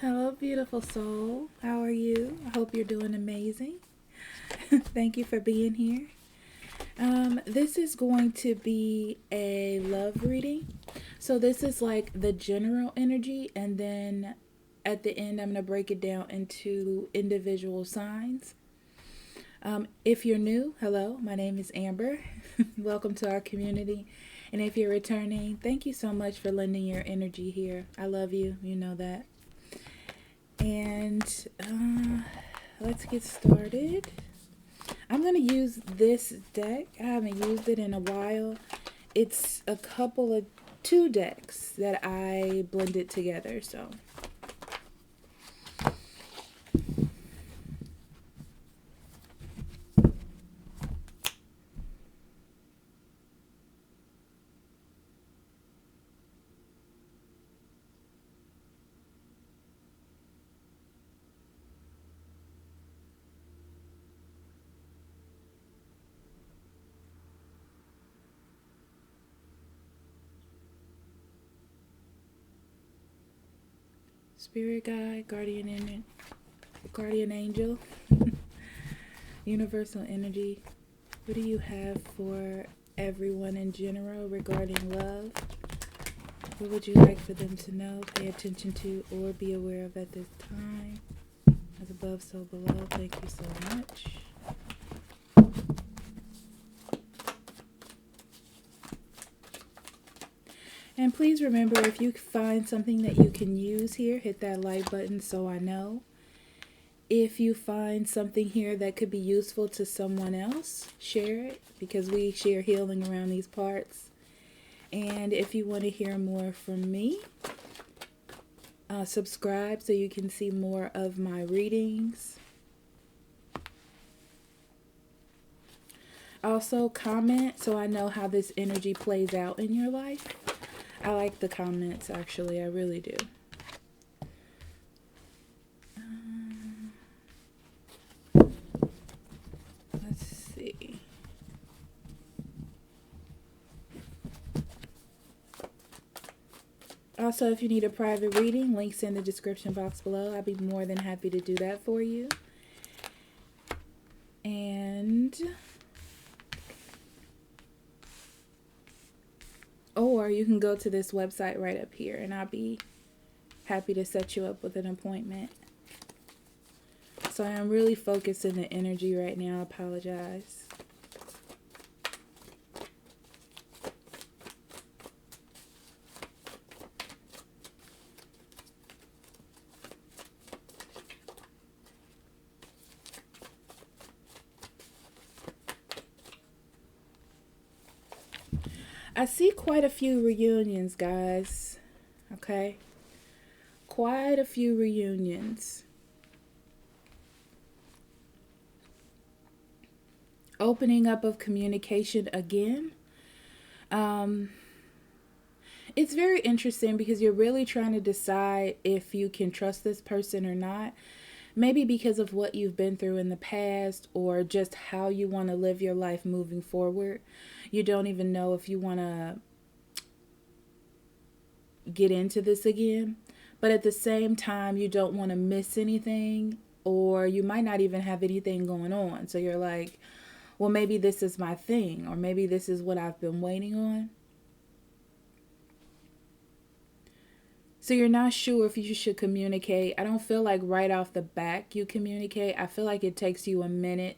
Hello, beautiful soul. How are you? I hope you're doing amazing. Thank you for being here. This is going to be a love reading. So, this is like the general energy, and then at the end, I'm going to break it down into individual signs. If you're new, hello, my name is Amber. Welcome to our community. And if you're returning, thank you so much for lending your energy here. I love you. You know that. And let's get started. I'm going to use this deck. I haven't used it in a while. It's a couple of two decks that I blended together. So Spirit Guide, Guardian Angel, Universal Energy. What do you have for everyone in general regarding love? What would you like for them to know, pay attention to, or be aware of at this time? As above, so below. Thank you so much. And please remember, if you find something that you can use here, hit that like button so I know. If you find something here that could be useful to someone else, share it, because we share healing around these parts. And if you want to hear more from me, subscribe so you can see more of my readings. Also, comment so I know how this energy plays out in your life. I like the comments, actually. I really do. Let's see. Also, if you need a private reading, links in the description box below. I'd be more than happy to do that for you. And or you can go to this website right up here, and I'll be happy to set you up with an appointment. So I am really focused in the energy right now. I apologize. I see quite a few reunions, guys. Okay? Quite a few reunions. Opening up of communication again. It's very interesting because you're really trying to decide if you can trust this person or not. Maybe because of what you've been through in the past, or just how you want to live your life moving forward. You don't even know if you want to get into this again. But at the same time, you don't want to miss anything, or you might not even have anything going on. So you're like, well, maybe this is my thing, or maybe this is what I've been waiting on. So you're not sure if you should communicate. I don't feel like right off the back you communicate. I feel like it takes you a minute,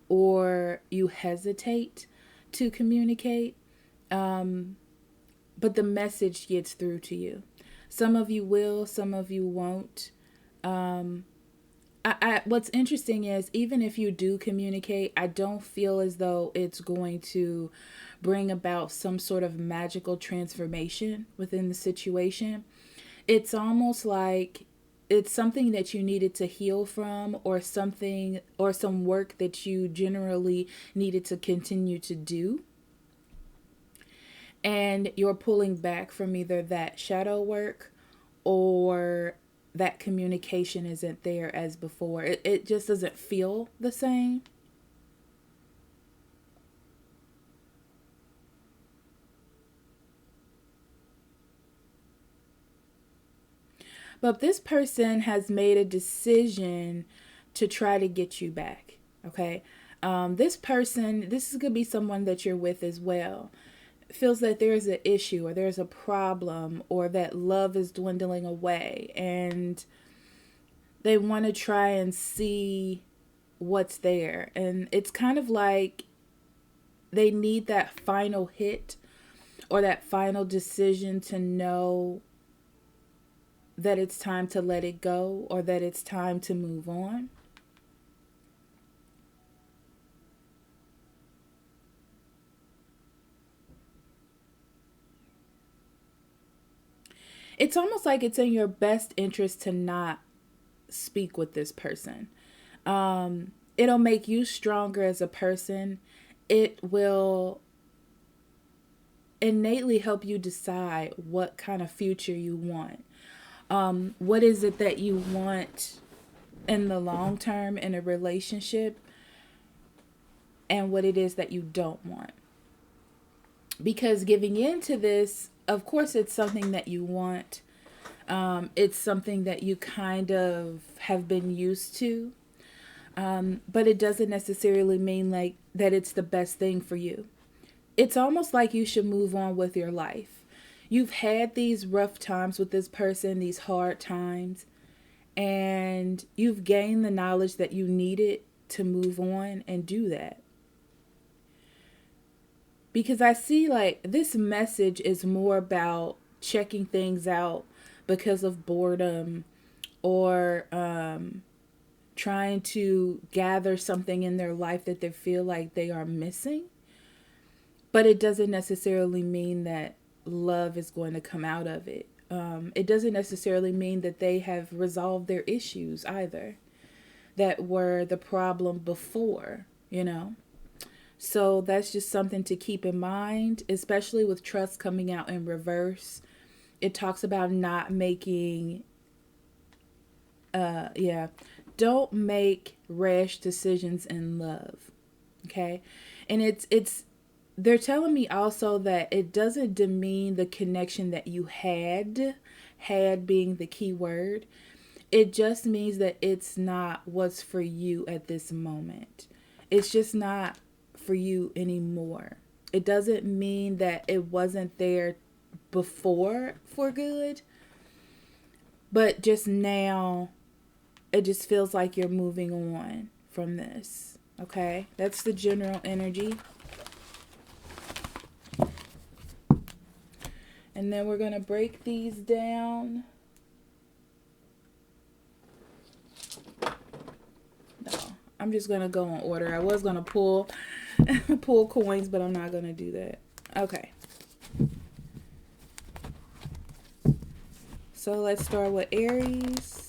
or you hesitate to communicate. But the message gets through to you. Some of you will, some of you won't. What's interesting is, even if you do communicate, I don't feel as though it's going to bring about some sort of magical transformation within the situation. It's almost like it's something that you needed to heal from, or something, or some work that you generally needed to continue to do. And you're pulling back from either that shadow work, or that communication isn't there as before. It just doesn't feel the same. But this person has made a decision to try to get you back. Okay. This person, this is going to be someone that you're with as well, feels that there's an issue or there's a problem or that love is dwindling away, and they want to try and see what's there. And it's kind of like they need that final hit or that final decision to know that it's time to let it go or that it's time to move on. It's almost like it's in your best interest to not speak with this person. It'll make you stronger as a person. It will innately help you decide what kind of future you want. What is it that you want in the long term in a relationship, and what it is that you don't want. Because giving into this, of course, it's something that you want. It's something that you kind of have been used to. But it doesn't necessarily mean like that it's the best thing for you. It's almost like you should move on with your life. You've had these rough times with this person, these hard times, and you've gained the knowledge that you needed to move on and do that. Because I see like this message is more about checking things out because of boredom or trying to gather something in their life that they feel like they are missing. But it doesn't necessarily mean that love is going to come out of it. It doesn't necessarily mean that they have resolved their issues either that were the problem before, you know. So that's just something to keep in mind, especially with trust coming out in reverse. It talks about not making, don't make rash decisions in love. Okay. And they're telling me also that it doesn't demean the connection that you had being the key word. It just means that it's not what's for you at this moment. It's just not for you anymore. It doesn't mean that it wasn't there before for good, but just now it just feels like you're moving on from this. Okay? That's the general energy. And then we're going to break these down. No, I'm just going to go in order. I was going to pull coins, but I'm not going to do that. Okay. So let's start with Aries.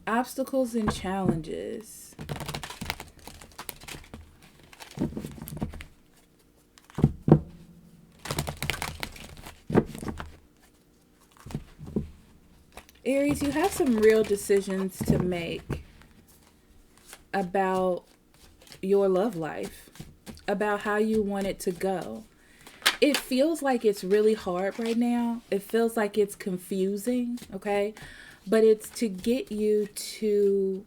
Obstacles and challenges. Aries, you have some real decisions to make about your love life, about how you want it to go. It feels like it's really hard right now. It feels like it's confusing, okay? But it's to get you to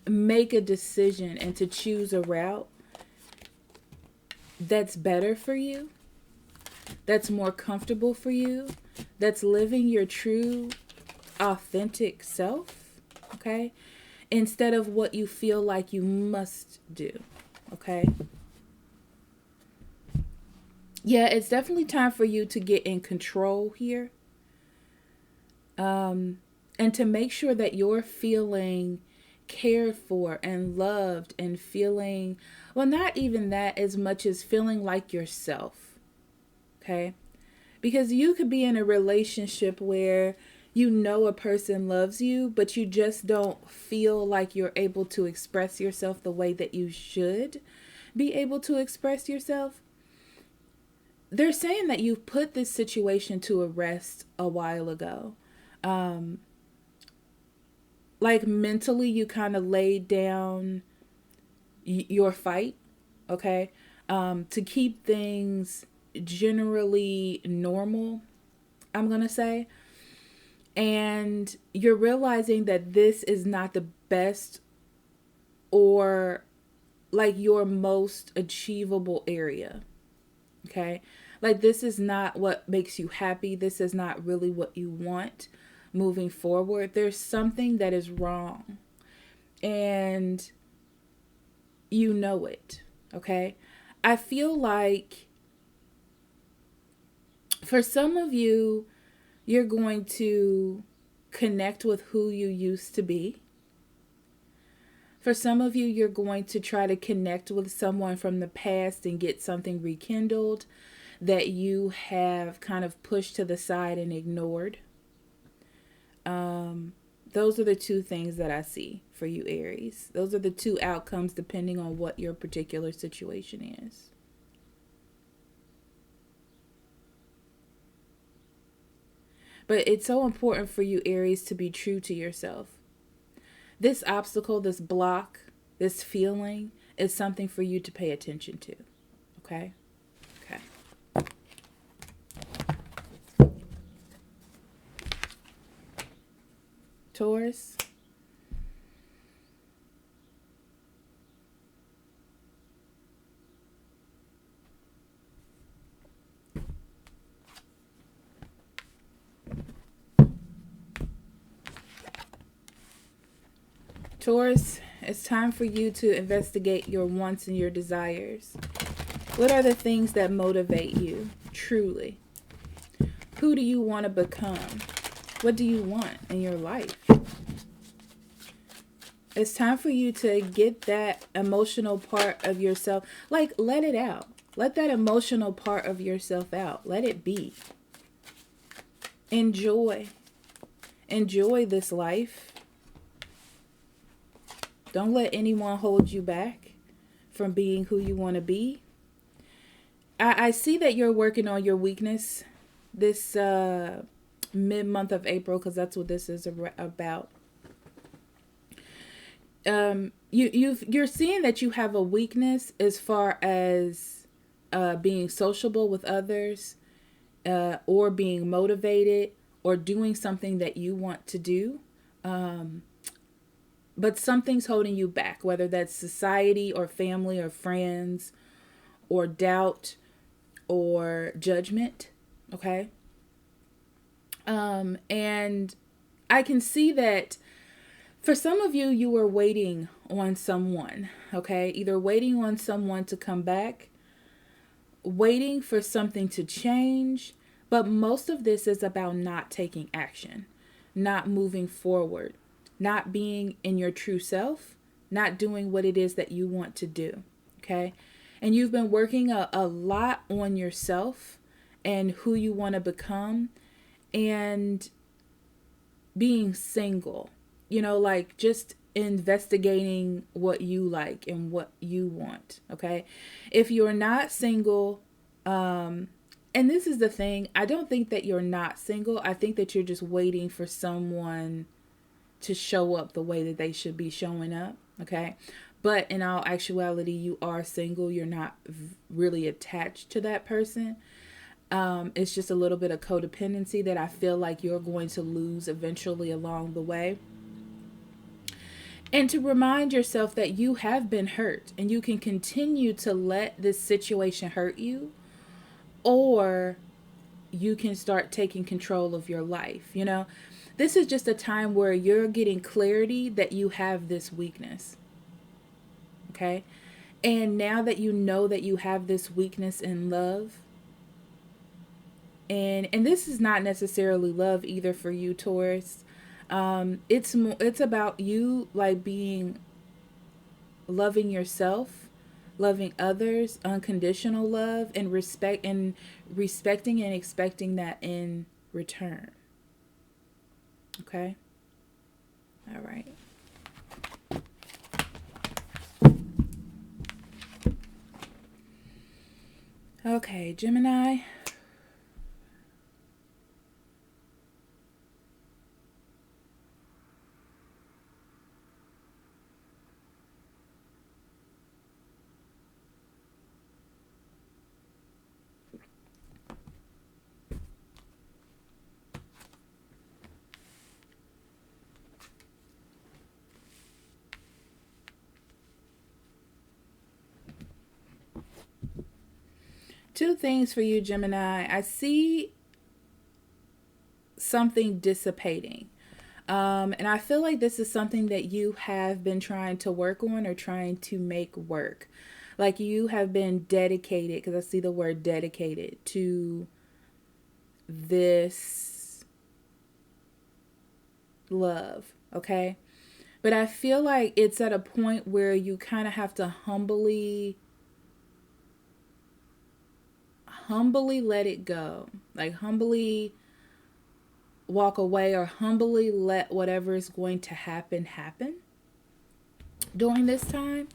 make a decision and to choose a route that's better for you, that's more comfortable for you, that's living your true, authentic self, okay? Instead of what you feel like you must do, okay? Yeah, it's definitely time for you to get in control here. And to make sure that you're feeling cared for and loved and feeling, well, not even that as much as feeling like yourself. Okay? Because you could be in a relationship where you know a person loves you, but you just don't feel like you're able to express yourself the way that you should be able to express yourself. They're saying that you put this situation to a rest a while ago. like mentally you kind of laid down your fight, okay, to keep things generally normal, I'm gonna say. And you're realizing that this is not the best or like your most achievable area, okay? Like this is not what makes you happy. This is not really what you want moving forward. There's something that is wrong and you know it, okay? I feel like for some of you, you're going to connect with who you used to be. For some of you, you're going to try to connect with someone from the past and get something rekindled that you have kind of pushed to the side and ignored. Those are the two things that I see for you, Aries. Those are the two outcomes depending on what your particular situation is. But it's so important for you, Aries, to be true to yourself. This obstacle, this block, this feeling is something for you to pay attention to. Okay? Okay. Taurus. Taurus, it's time for you to investigate your wants and your desires. What are the things that motivate you, truly? Who do you want to become? What do you want in your life? It's time for you to get that emotional part of yourself. Like, let it out. Let that emotional part of yourself out. Let it be. Enjoy. Enjoy this life. Don't let anyone hold you back from being who you want to be. I see that you're working on your weakness this mid-month of April, because that's what this is about. You're seeing that you have a weakness as far as being sociable with others, or being motivated, or doing something that you want to do. But something's holding you back, whether that's society or family or friends or doubt or judgment. Okay. And I can see that for some of you, you were waiting on someone. Okay. Either waiting on someone to come back, waiting for something to change. But most of this is about not taking action, not moving forward, not being in your true self, not doing what it is that you want to do. Okay. And you've been working a lot on yourself and who you want to become, and being single, like just investigating what you like and what you want. Okay. If you're not single, and this is the thing, I don't think that you're not single. I think that you're just waiting for someone to show up the way that they should be showing up. Okay. But in all actuality, you are single. You're not really attached to that person. It's just a little bit of codependency that I feel like you're going to lose eventually along the way. And to remind yourself that you have been hurt and you can continue to let this situation hurt you, or you can start taking control of your life. This is just a time where you're getting clarity that you have this weakness. Okay. And now that you know that you have this weakness in love, and this is not necessarily love either for you, Taurus. It's about you like loving yourself, loving others, unconditional love, and respecting and expecting that in return. Okay. All right. Okay, Gemini. Two things for you, Gemini. I see something dissipating. And I feel like this is something that you have been trying to work on or trying to make work. Like you have been dedicated, because I see the word dedicated, to this love, okay? But I feel like it's at a point where you kind of have to humbly let it go. Like humbly walk away, or humbly let whatever is going to happen during this time.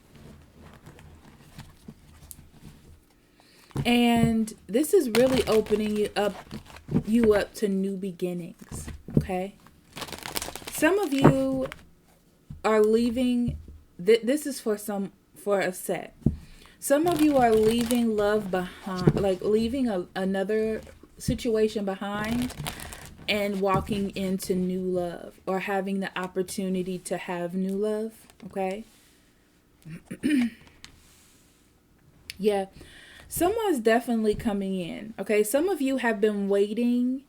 And this is really opening you up to new beginnings, okay? Some of you are leaving, this is for a set. Some of you are leaving love behind, like leaving another situation behind and walking into new love, or having the opportunity to have new love, okay? Yeah, someone's definitely coming in, okay? Some of you have been waiting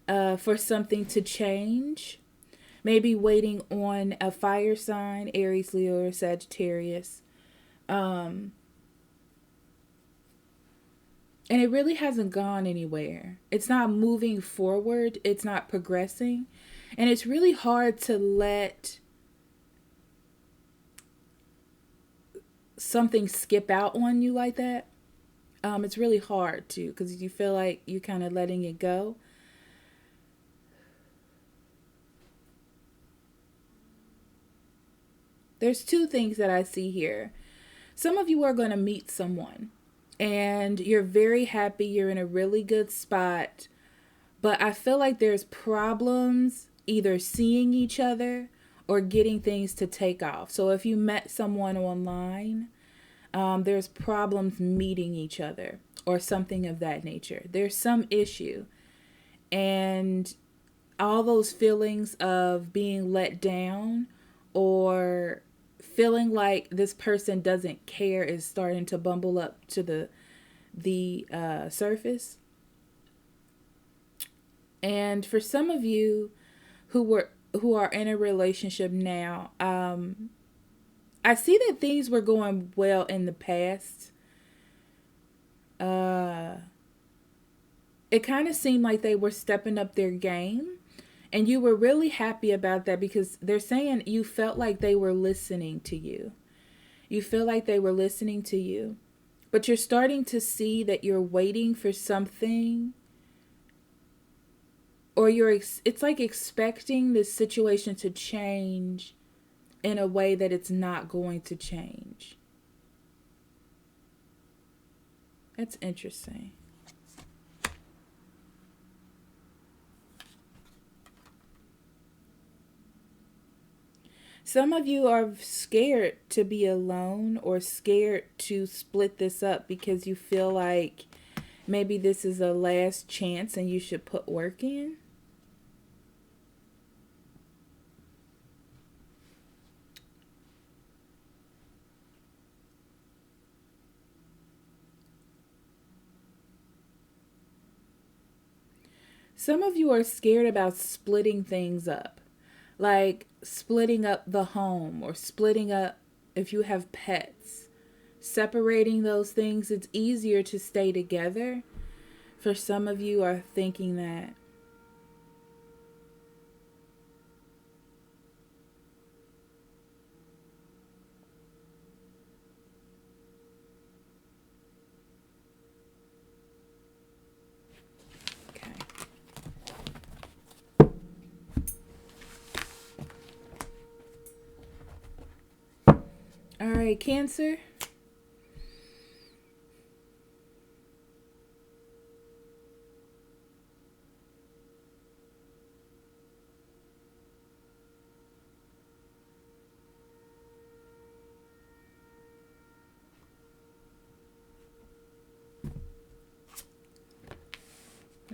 for something to change. Maybe waiting on a fire sign, Aries, Leo, or Sagittarius. And it really hasn't gone anywhere. It's not moving forward. It's not progressing. And it's really hard to let something skip out on you like that. It's really hard to, because you feel like you're kind of letting it go. There's two things that I see here. Some of you are going to meet someone and you're very happy. You're in a really good spot. But I feel like there's problems either seeing each other or getting things to take off. So if you met someone online, there's problems meeting each other or something of that nature. There's some issue. And all those feelings of being let down or feeling like this person doesn't care is starting to bubble up to the surface. And for some of you who are in a relationship now, I see that things were going well in the past. It kind of seemed like they were stepping up their game. And you were really happy about that, because they're saying you felt like they were listening to you. You feel like they were listening to you. But you're starting to see that you're waiting for something. Or it's like expecting this situation to change in a way that it's not going to change. That's interesting. Some of you are scared to be alone or scared to split this up because you feel like maybe this is a last chance and you should put work in. Some of you are scared about splitting things up. Like splitting up the home, or splitting up if you have pets. Separating those things, it's easier to stay together. For some of you are thinking that. All right, Cancer.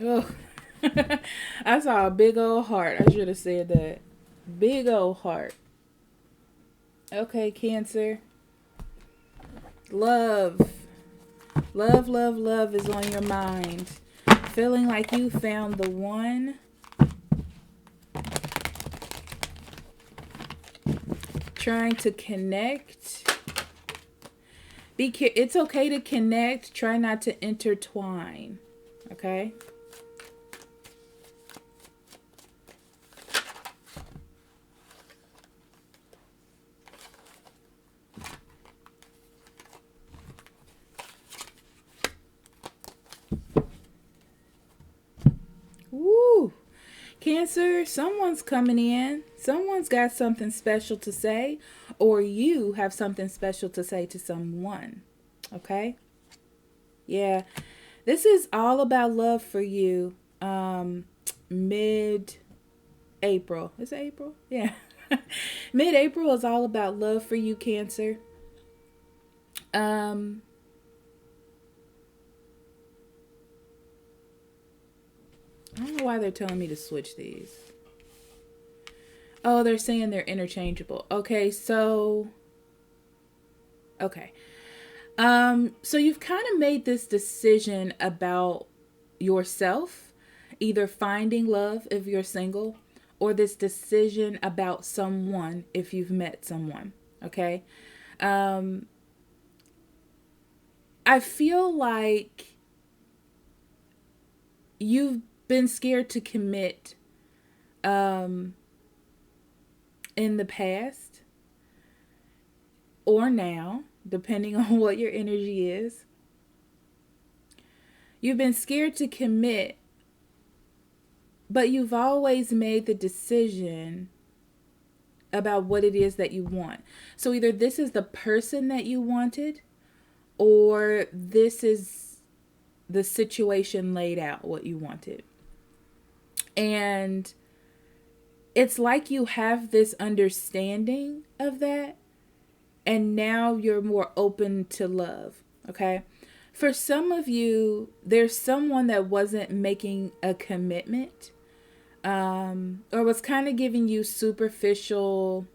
Oh, I saw a big old heart. I should have said that. Big old heart. Okay, Cancer. Love. Love, love, love is on your mind. Feeling like you found the one. Trying to connect. It's okay to connect. Try not to intertwine. Okay? Woo! Cancer, someone's coming in. Someone's got something special to say, or you have something special to say to someone. Okay? Yeah. This is all about love for you. Mid-April. Is it April? Yeah. Mid-April is all about love for you, Cancer. I don't know why they're telling me to switch these. Oh, they're saying they're interchangeable. Okay, so... Okay. So you've kind of made this decision about yourself, either finding love if you're single, or this decision about someone if you've met someone. Okay? I feel like you've been scared to commit in the past or now, depending on what your energy is. You've been scared to commit, but you've always made the decision about what it is that you want. So either this is the person that you wanted, or this is the situation laid out what you wanted. And it's like you have this understanding of that, and now you're more open to love. Okay? For some of you, there's someone that wasn't making a commitment, or was kind of giving you superficial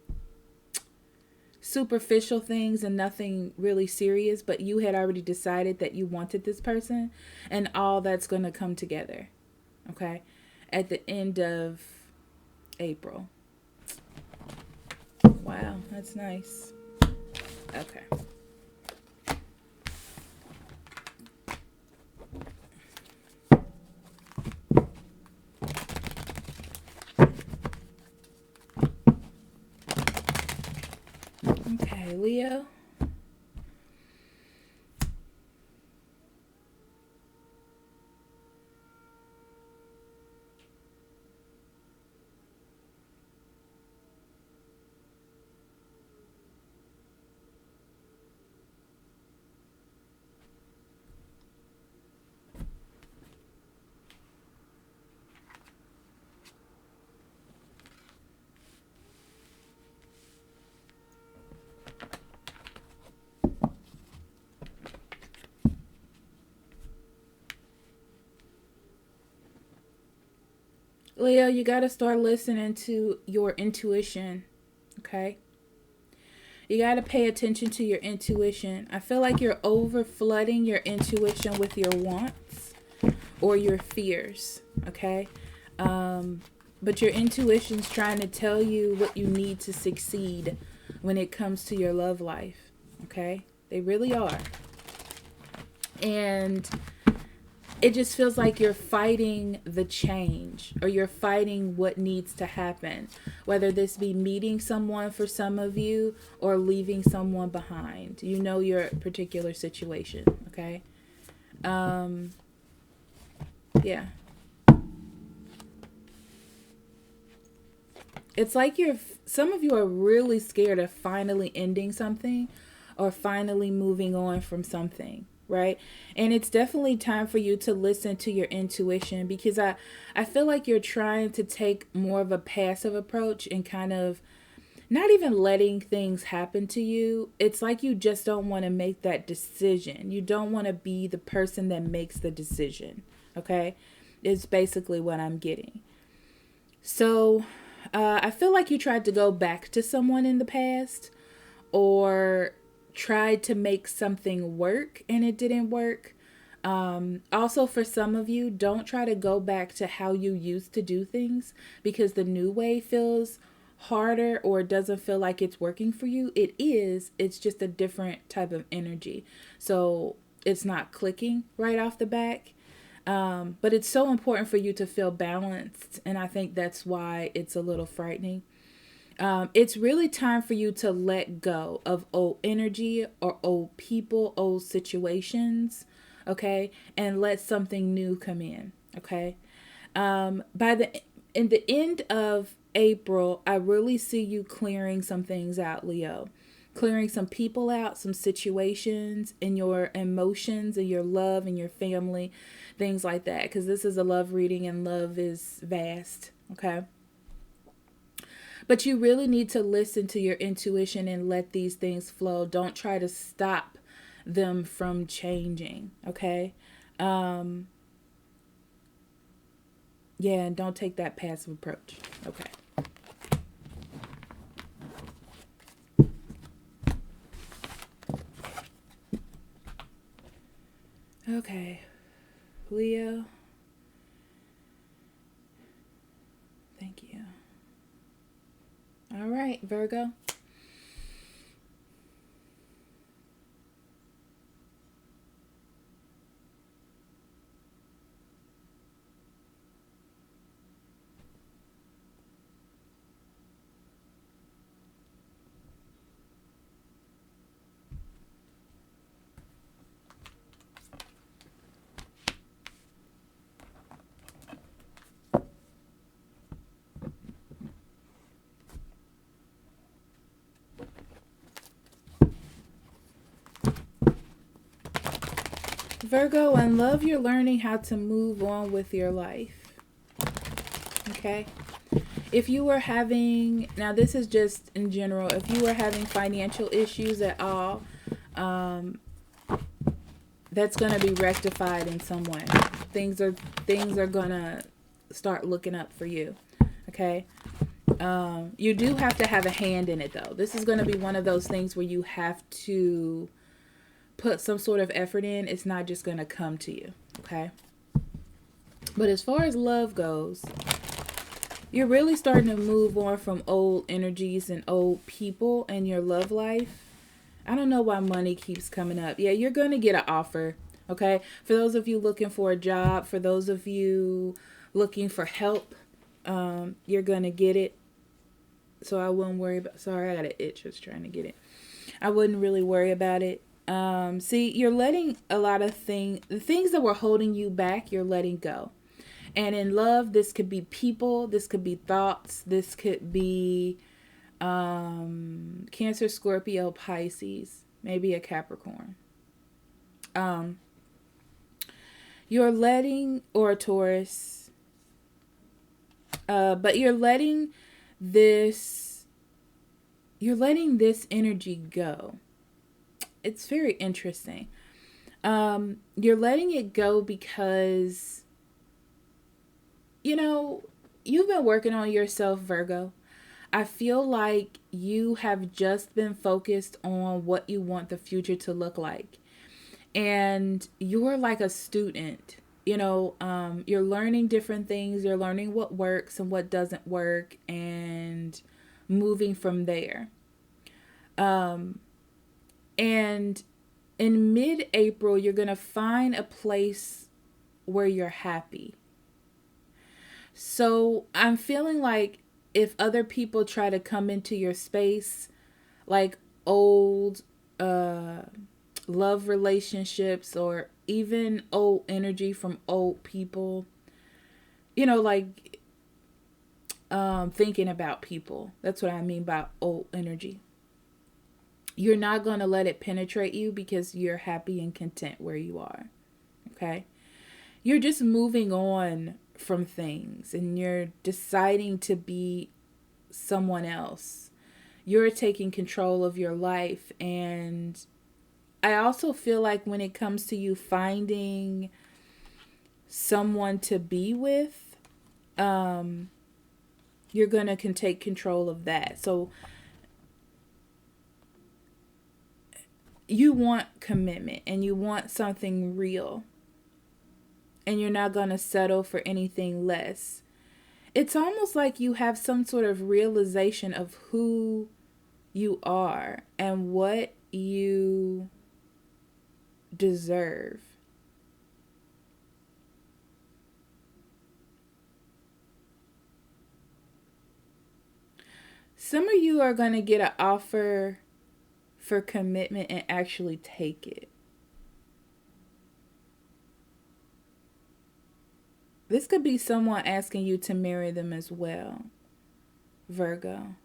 things and nothing really serious, but you had already decided that you wanted this person, and all that's going to come together. Okay? At the end of April. Wow, that's nice. Okay. Okay, Leo. Leo, you got to start listening to your intuition, okay? You got to pay attention to your intuition. I feel like you're over flooding your intuition with your wants or your fears, okay? But your intuition's trying to tell you what you need to succeed when it comes to your love life, okay? They really are. And it just feels like you're fighting the change, or you're fighting what needs to happen, whether this be meeting someone for some of you or leaving someone behind. You know your particular situation, okay? Yeah. It's like some of you are really scared of finally ending something or finally moving on from something. Right? And it's definitely time for you to listen to your intuition, because I feel like you're trying to take more of a passive approach and kind of not even letting things happen to you. It's like you just don't want to make that decision. You don't want to be the person that makes the decision. Okay? It's basically what I'm getting. So I feel like you tried to go back to someone in the past, or tried to make something work and it didn't work. Also, for some of you, don't try to go back to how you used to do things because the new way feels harder or doesn't feel like it's working for you. It is, it's just a different type of energy. So it's not clicking right off the back. But it's so important for you to feel balanced. And I think that's why it's a little frightening. It's really time for you to let go of old energy or old people, old situations, okay, and let something new come in, okay. In the end of April, I really see you clearing some things out, Leo. Clearing some people out, some situations, and your emotions, and your love, and your family, things like that. Because this is a love reading, and love is vast, okay. But you really need to listen to your intuition and let these things flow. Don't try to stop them from changing, okay? Yeah, and don't take that passive approach, okay? Okay, Leo. Thank you. All right, Virgo. Virgo, in love, you're learning how to move on with your life. Okay? If you were having, now this is just in general, if you were having financial issues at all, that's going to be rectified in some way. Things are going to start looking up for you. Okay? You do have to have a hand in it, though. This is going to be one of those things where you have to put some sort of effort in. It's not just going to come to you, okay? But as far as love goes, you're really starting to move on from old energies and old people in your love life. I don't know why money keeps coming up. Yeah, you're going to get an offer, okay? For those of you looking for a job, for those of you looking for help, you're going to get it. So I wouldn't worry about, sorry, I got an itch just trying to get it. I wouldn't really worry about it. See, you're letting a lot of the things that were holding you back, you're letting go. And in love, this could be people, this could be thoughts, this could be Cancer, Scorpio, Pisces, maybe a Capricorn. You're letting, or a Taurus, but you're letting this energy go. It's very interesting. You're letting it go because, you've been working on yourself, Virgo. I feel like you have just been focused on what you want the future to look like. And you're like a student, you're learning different things. You're learning what works and what doesn't work and moving from there. And in mid-April, you're going to find a place where you're happy. So I'm feeling like if other people try to come into your space, like old love relationships or even old energy from old people, like thinking about people. That's what I mean by old energy. You're not going to let it penetrate you because you're happy and content where you are. Okay? You're just moving on from things and you're deciding to be someone else. You're taking control of your life. And I also feel like when it comes to you finding someone to be with, you're going to take control of that. So you want commitment and you want something real, and you're not going to settle for anything less. It's almost like you have some sort of realization of who you are and what you deserve. Some of you are going to get an offer for commitment and actually take it. This could be someone asking you to marry them as well, Virgo.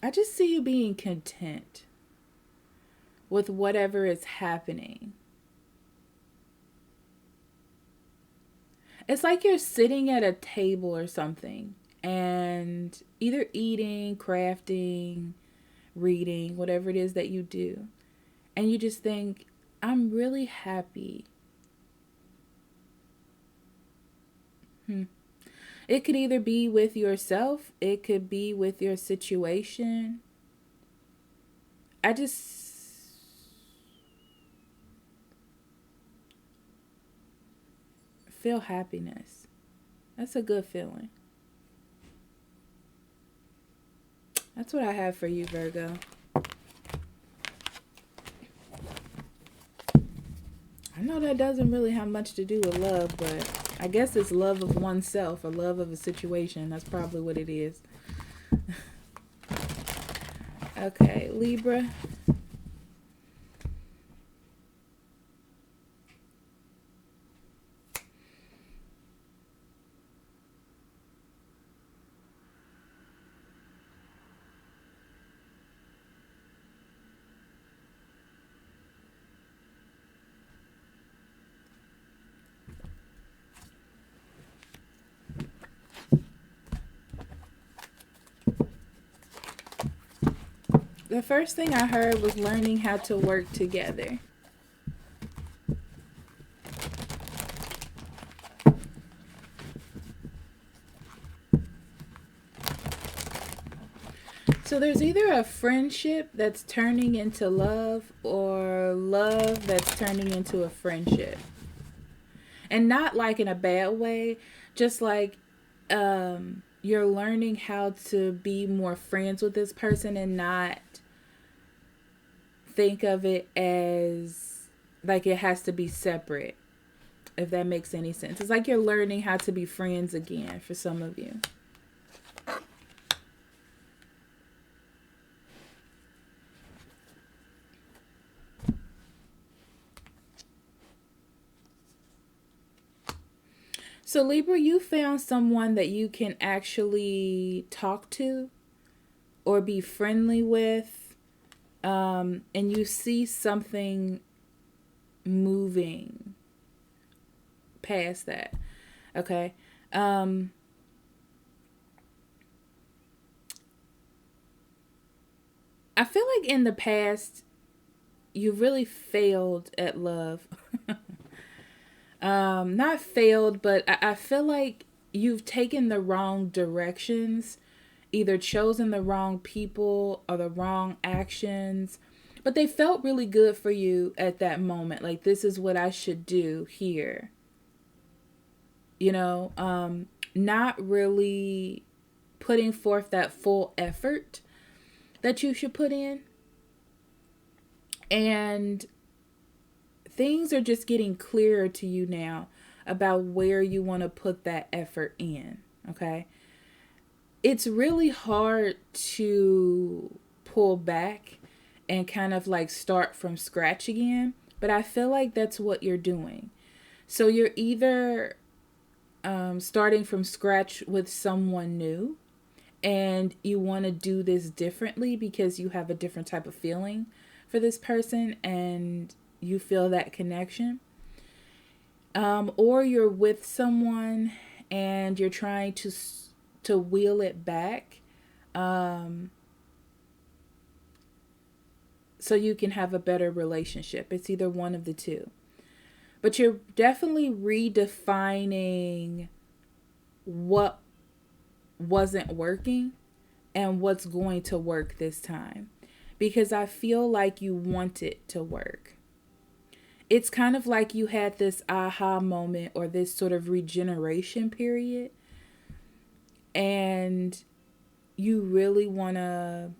I just see you being content with whatever is happening. It's like you're sitting at a table or something and either eating, crafting, reading, whatever it is that you do. And you just think, I'm really happy. It could either be with yourself, it could be with your situation. I just feel happiness. That's a good feeling. That's what I have for you, Virgo. I know that doesn't really have much to do with love, but I guess it's love of oneself or love of a situation. That's probably what it is. Okay, Libra. The first thing I heard was learning how to work together. So there's either a friendship that's turning into love or love that's turning into a friendship. And not like in a bad way, just like you're learning how to be more friends with this person and not think of it as like it has to be separate, if that makes any sense. It's like you're learning how to be friends again for some of you. So Libra, you found someone that you can actually talk to or be friendly with. And you see something moving past that. Okay. I feel like in the past, you really failed at love. Not failed, but I feel like you've taken the wrong directions, either chosen the wrong people or the wrong actions, but they felt really good for you at that moment. Like, this is what I should do here. You know, not really putting forth that full effort that you should put in. And things are just getting clearer to you now about where you want to put that effort in. Okay. It's really hard to pull back and kind of like start from scratch again, but I feel like that's what you're doing. So you're either starting from scratch with someone new and you want to do this differently because you have a different type of feeling for this person and you feel that connection. Or you're with someone and you're trying to wheel it back. so you can have a better relationship. It's either one of the two. But you're definitely redefining what wasn't working and what's going to work this time. Because I feel like you want it to work. It's kind of like you had this aha moment or this sort of regeneration period. And you really want to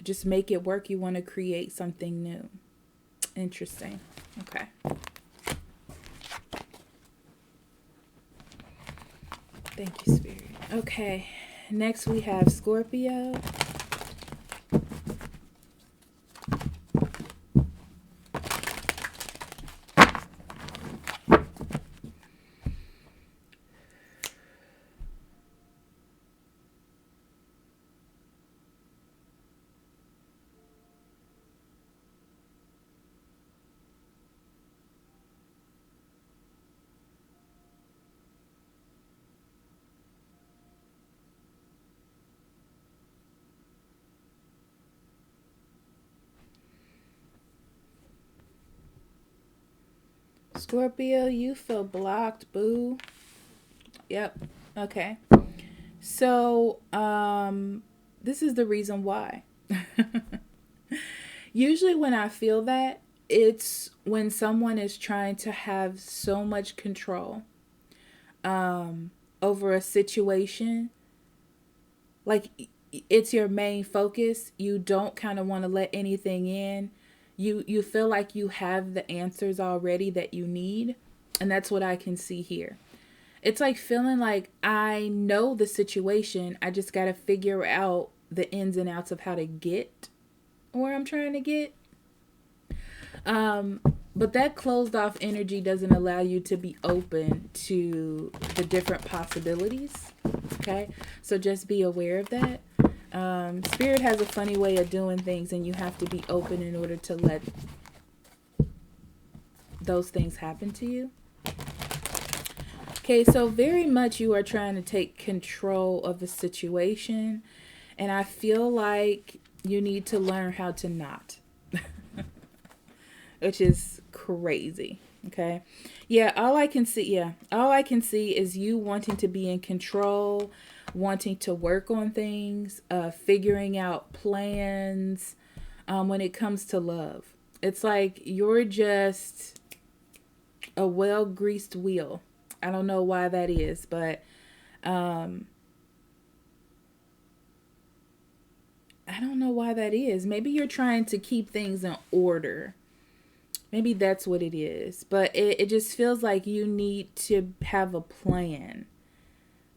just make it work. You want to create something new. Interesting. Okay. Thank you, Spirit. Okay. Next we have Scorpio. Scorpio, you feel blocked, boo. Yep. Okay. So, this is the reason why. Usually when I feel that, it's when someone is trying to have so much control over a situation. Like, it's your main focus. You don't kind of want to let anything in. You feel like you have the answers already that you need. And that's what I can see here. It's like feeling like I know the situation. I just got to figure out the ins and outs of how to get where I'm trying to get. But that closed off energy doesn't allow you to be open to the different possibilities. Okay. So just be aware of that. Spirit has a funny way of doing things, and you have to be open in order to let those things happen to you. Okay, so very much you are trying to take control of the situation, and I feel like you need to learn how to not, which is crazy. Okay. Yeah, all I can see is you wanting to be in control, wanting to work on things, figuring out plans when it comes to love. It's like you're just a well-greased wheel. I don't know why that is, but I don't know why that is. Maybe you're trying to keep things in order. Maybe that's what it is. But it just feels like you need to have a plan.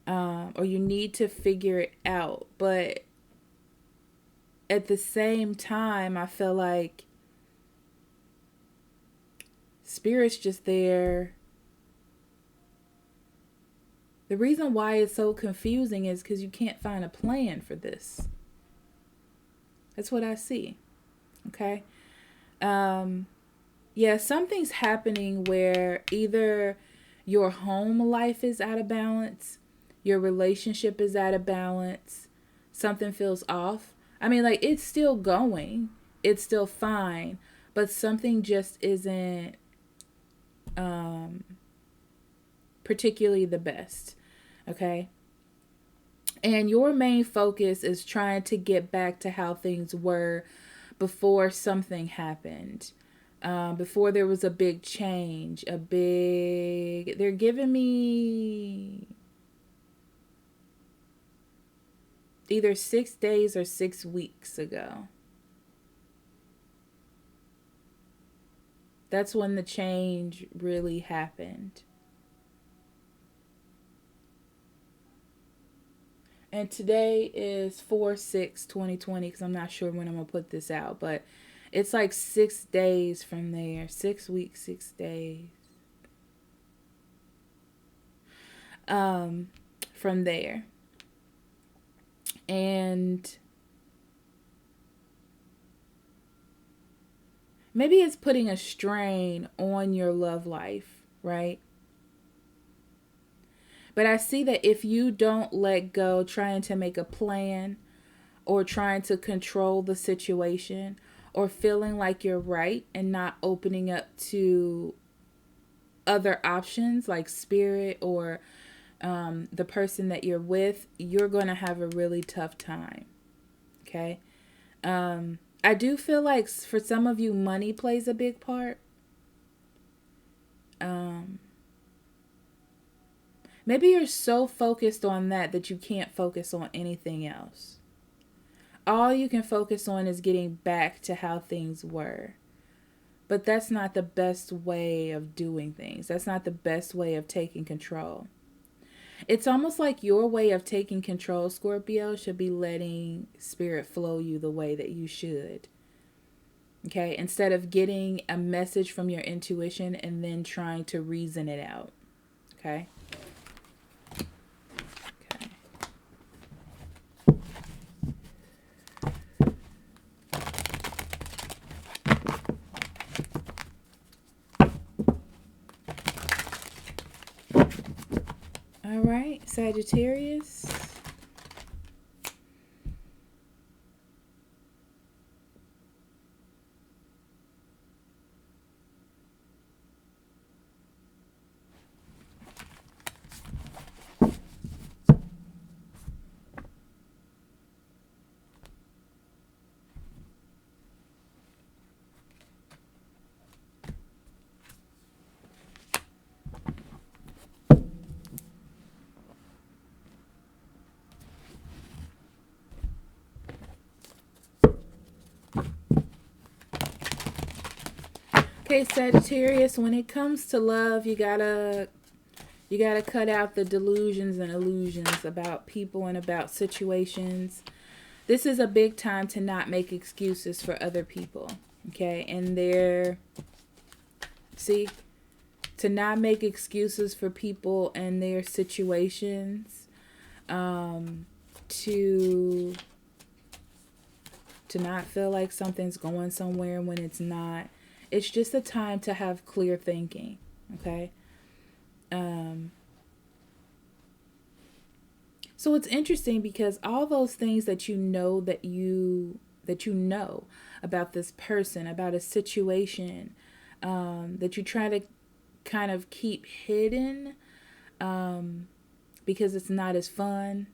Or you need to figure it out. But at the same time, I feel like Spirit's just there. The reason why it's so confusing is because you can't find a plan for this. That's what I see. Okay? Yeah, something's happening where either your home life is out of balance, your relationship is out of balance, something feels off. I mean, like, it's still going, it's still fine, but something just isn't particularly the best. Okay? And your main focus is trying to get back to how things were before something happened. Before there was a big change, they're giving me either 6 days or 6 weeks ago. That's when the change really happened. And today is 4/6/2020, because I'm not sure when I'm going to put this out, but it's like 6 days from there. 6 weeks, 6 days. From there. And maybe it's putting a strain on your love life, right? But I see that if you don't let go, trying to make a plan or trying to control the situation or feeling like you're right and not opening up to other options like spirit or the person that you're with, you're going to have a really tough time. Okay. I do feel like for some of you, money plays a big part. Maybe you're so focused on that you can't focus on anything else. All you can focus on is getting back to how things were. But that's not the best way of doing things. That's not the best way of taking control. It's almost like your way of taking control, Scorpio, should be letting spirit flow you the way that you should. Okay? Instead of getting a message from your intuition and then trying to reason it out. Okay? All right, Sagittarius. Okay, Sagittarius, when it comes to love, you gotta cut out the delusions and illusions about people and about situations. This is a big time to not make excuses for other people. Okay, and to not make excuses for people and their situations, to not feel like something's going somewhere when it's not. It's just a time to have clear thinking, okay? So it's interesting because all those things that you know about this person, about a situation, that you try to kind of keep hidden, because it's not as fun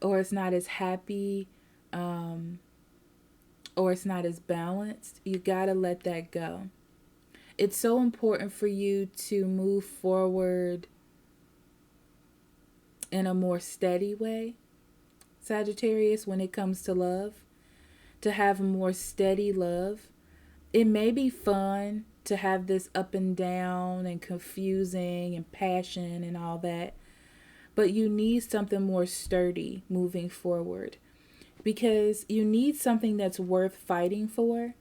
or it's not as happy, or it's not as balanced, you gotta let that go. It's so important for you to move forward in a more steady way, Sagittarius, when it comes to love, to have more steady love. It may be fun to have this up and down and confusing and passion and all that, but you need something more sturdy moving forward. Because you need something that's worth fighting for.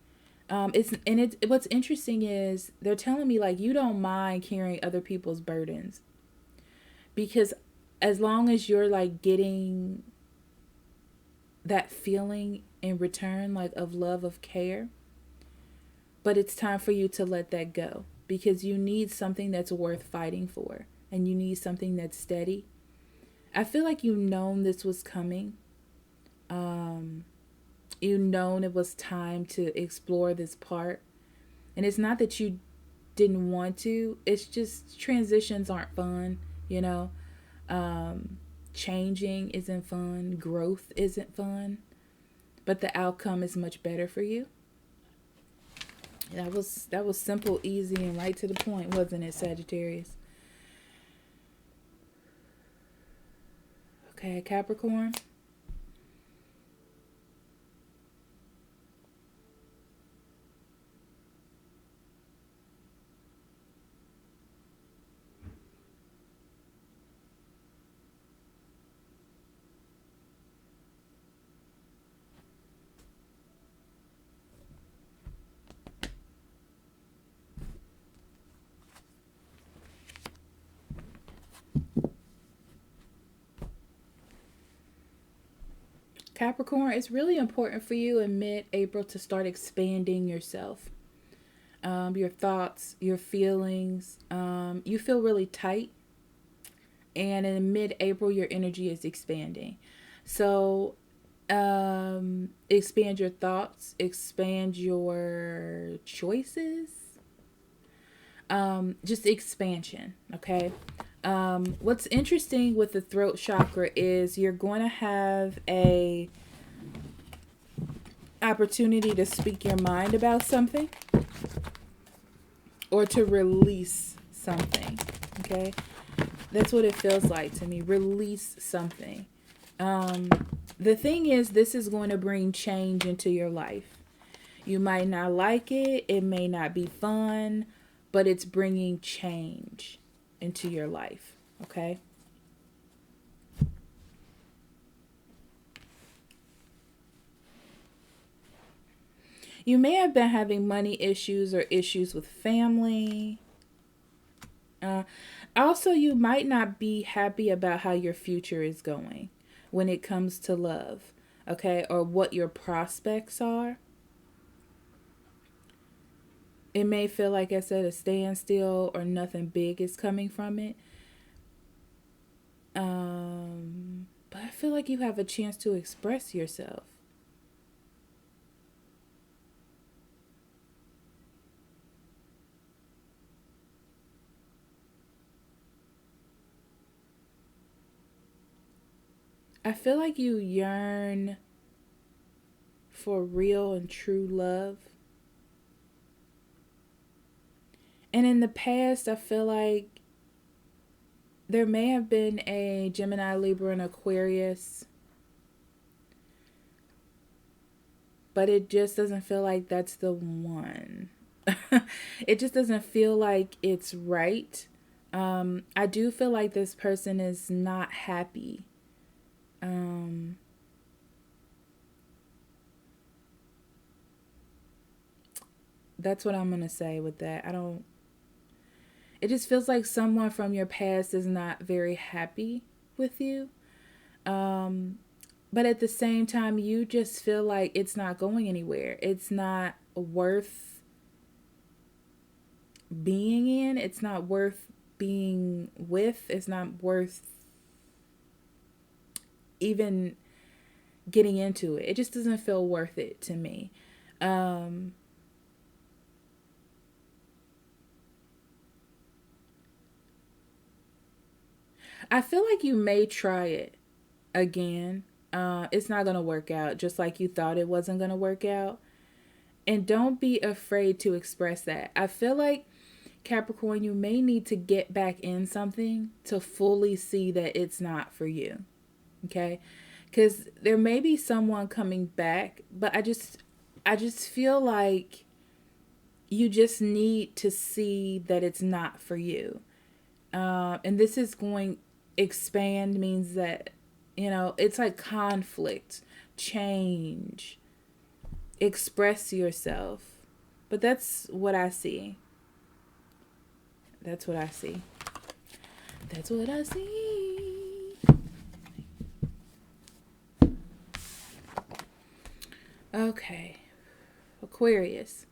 What's interesting is they're telling me like you don't mind carrying other people's burdens, because as long as you're like getting that feeling in return, like of love, of care, but it's time for you to let that go, because you need something that's worth fighting for, and you need something that's steady. I feel like you've known this was coming. You known it was time to explore this part, and it's not that you didn't want to, it's just transitions aren't fun, you know. Changing isn't fun, growth isn't fun, but the outcome is much better for you. That was simple, easy, and right to the point, wasn't it, Sagittarius? Okay, Capricorn. Capricorn, it's really important for you in mid-April to start expanding yourself. Your thoughts, your feelings. You feel really tight. And in mid-April, your energy is expanding. So Expand your thoughts, expand your choices. Just expansion, okay? What's interesting with the throat chakra is you're going to have a opportunity to speak your mind about something or to release something, okay? That's what it feels like to me. Release something. The thing is, this is going to bring change into your life. You might not like it. It may not be fun, but it's bringing change into your life. Okay? You may have been having money issues or issues with family. Also, you might not be happy about how your future is going when it comes to love, okay, or what your prospects are. It may feel like I said a standstill or nothing big is coming from it. But I feel like you have a chance to express yourself. I feel like you yearn for real and true love. And in the past, I feel like there may have been a Gemini, Libra, and Aquarius, but it just doesn't feel like that's the one. It just doesn't feel like it's right. I do feel like this person is not happy. That's what I'm going to say with that. It just feels like someone from your past is not very happy with you. But at the same time, you just feel like it's not going anywhere. It's not worth being in. It's not worth being with. It's not worth even getting into it. It just doesn't feel worth it to me. I feel like you may try it again. It's not going to work out just like you thought it wasn't going to work out. And don't be afraid to express that. I feel like, Capricorn, you may need to get back in something to fully see that it's not for you. Okay? Because there may be someone coming back, but I just feel like you just need to see that it's not for you. And this is going, expand means that, it's like conflict, change, express yourself. But that's what I see. That's what I see. That's what I see. Okay. Aquarius.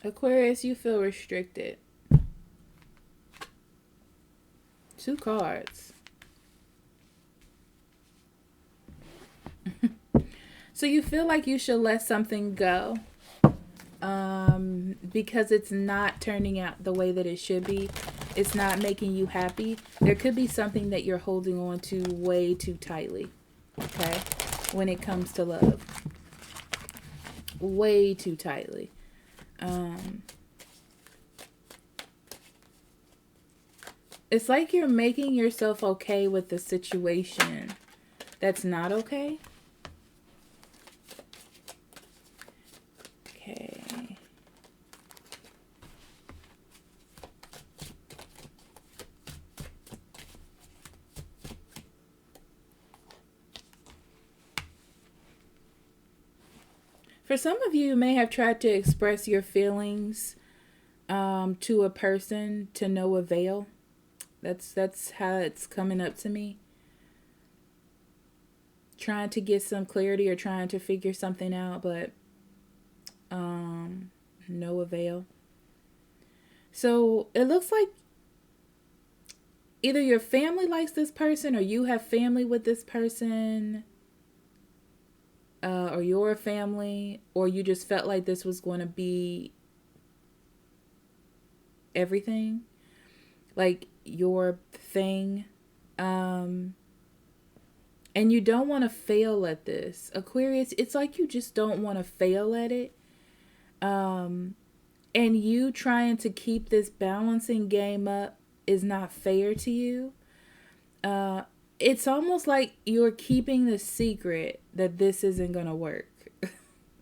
Aquarius, you feel restricted. 2 cards. So you feel like you should let something go because it's not turning out the way that it should be. It's not making you happy. There could be something that you're holding on to way too tightly, okay, when it comes to love. Way too tightly. It's like you're making yourself okay with the situation that's not okay. Okay. For For some of you, you may have tried to express your feelings to a person to no avail. That's how it's coming up to me. Trying to get some clarity or trying to figure something out, but no avail. So it looks like either your family likes this person or you have family with this person, or you're a family, or you just felt like this was going to be everything, like your thing. And you don't want to fail at this. Aquarius, it's like you just don't want to fail at it. And you trying to keep this balancing game up is not fair to you. It's almost like you're keeping the secret that this isn't going to work.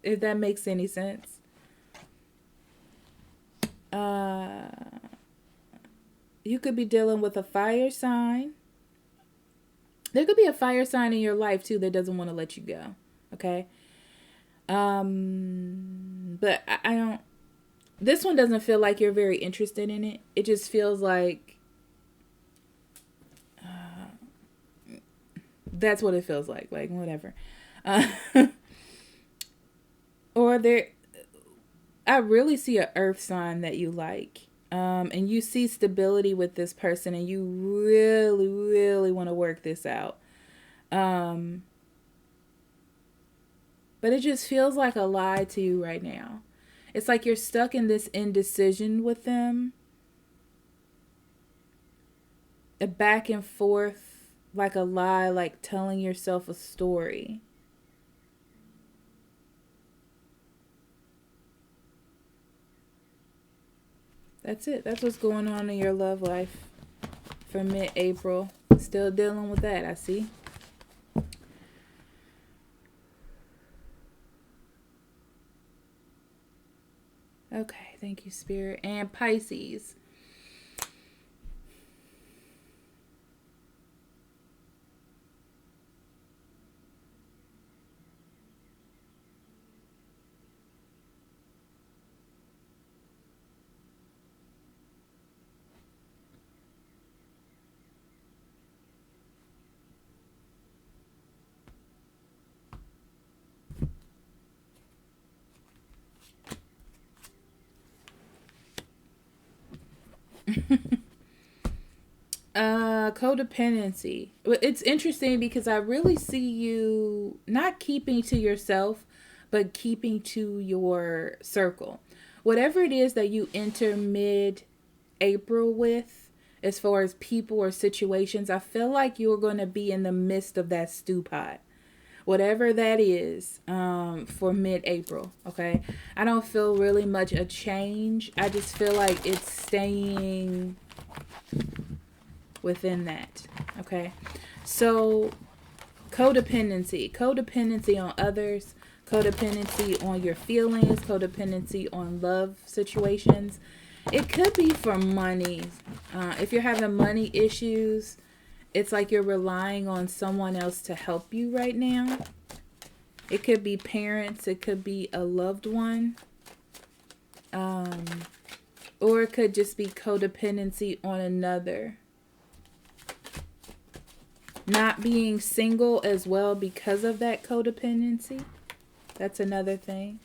If that makes any sense. You could be dealing with a fire sign. There could be a fire sign in your life too that doesn't want to let you go. Okay. But I don't, this one doesn't feel like you're very interested in it. It just feels like, that's what it feels like whatever. Or there, I really see an earth sign that you like. And you see stability with this person and you really, really want to work this out. But it just feels like a lie to you right now. It's like you're stuck in this indecision with them. A back and forth, like a lie, like telling yourself a story. That's it. That's what's going on in your love life for mid-April. Still dealing with that, I see. Okay, thank you, Spirit. And Pisces. Codependency. It's interesting because I really see you not keeping to yourself, but keeping to your circle. Whatever it is that you enter mid-April with, as far as people or situations, I feel like you're going to be in the midst of that stew pot. Whatever that is, for mid-April, okay? I don't feel really much a change. I just feel like it's staying within that, okay? So codependency on others, codependency on your feelings, codependency on love situations. It could be for money. If you're having money issues, it's like you're relying on someone else to help you right now. It could be parents, it could be a loved one, or it could just be codependency on another. Not being single as well because of that codependency. That's another thing.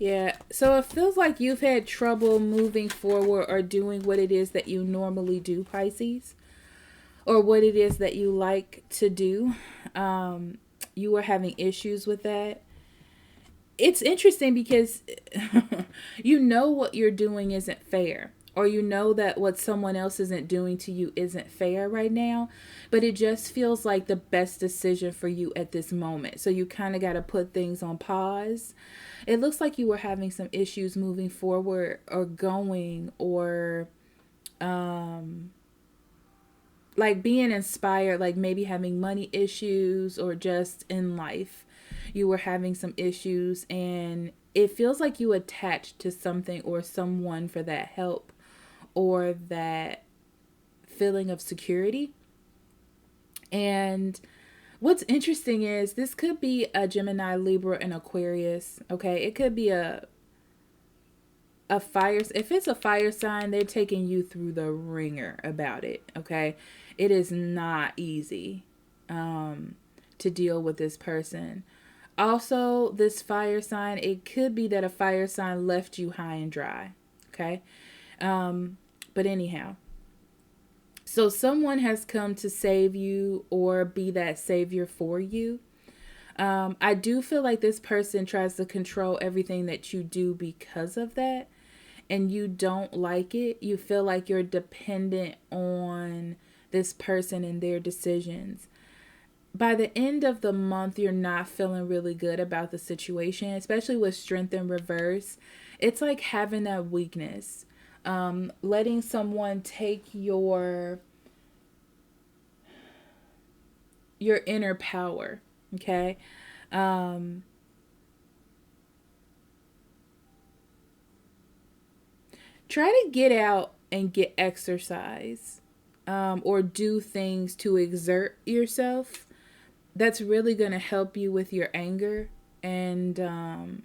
Yeah, so it feels like you've had trouble moving forward or doing what it is that you normally do, Pisces. Or what it is that you like to do. You were having issues with that. It's interesting because you know what you're doing isn't fair, or you know that what someone else isn't doing to you isn't fair right now, but it just feels like the best decision for you at this moment. So you kind of got to put things on pause. It looks like you were having some issues moving forward or going, or like being inspired, like maybe having money issues or just in life. You were having some issues and it feels like you attached to something or someone for that help or that feeling of security. And what's interesting is this could be a Gemini, Libra, and Aquarius. Okay, it could be a fire. If it's a fire sign, they're taking you through the ringer about it. Okay, it is not easy to deal with this person. Also, this fire sign, it could be that a fire sign left you high and dry. Okay, but anyhow, so someone has come to save you or be that savior for you. I do feel like this person tries to control everything that you do because of that, and you don't like it. You feel like you're dependent on this person and their decisions. By the end of the month, you're not feeling really good about the situation, especially with strength in reverse. It's like having that weakness. Letting someone take your inner power. Okay. Try to get out and get exercise, or do things to exert yourself. That's really going to help you with your anger. And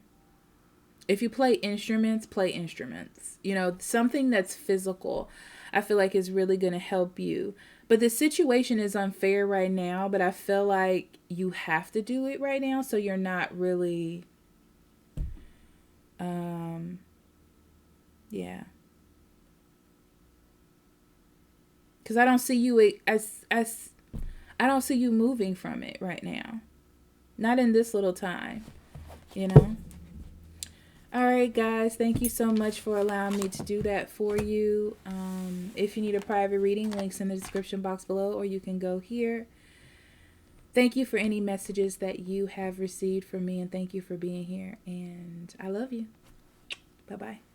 if you play instruments, play instruments. You know, something that's physical, I feel like is really going to help you. But the situation is unfair right now, but I feel like you have to do it right now, so you're not really, yeah. Because I don't see you as I don't see you moving from it right now. Not in this little time, you know? All right, guys. Thank you so much for allowing me to do that for you. If you need a private reading, links in the description box below, or you can go here. Thank you for any messages that you have received from me, and thank you for being here. And I love you. Bye-bye.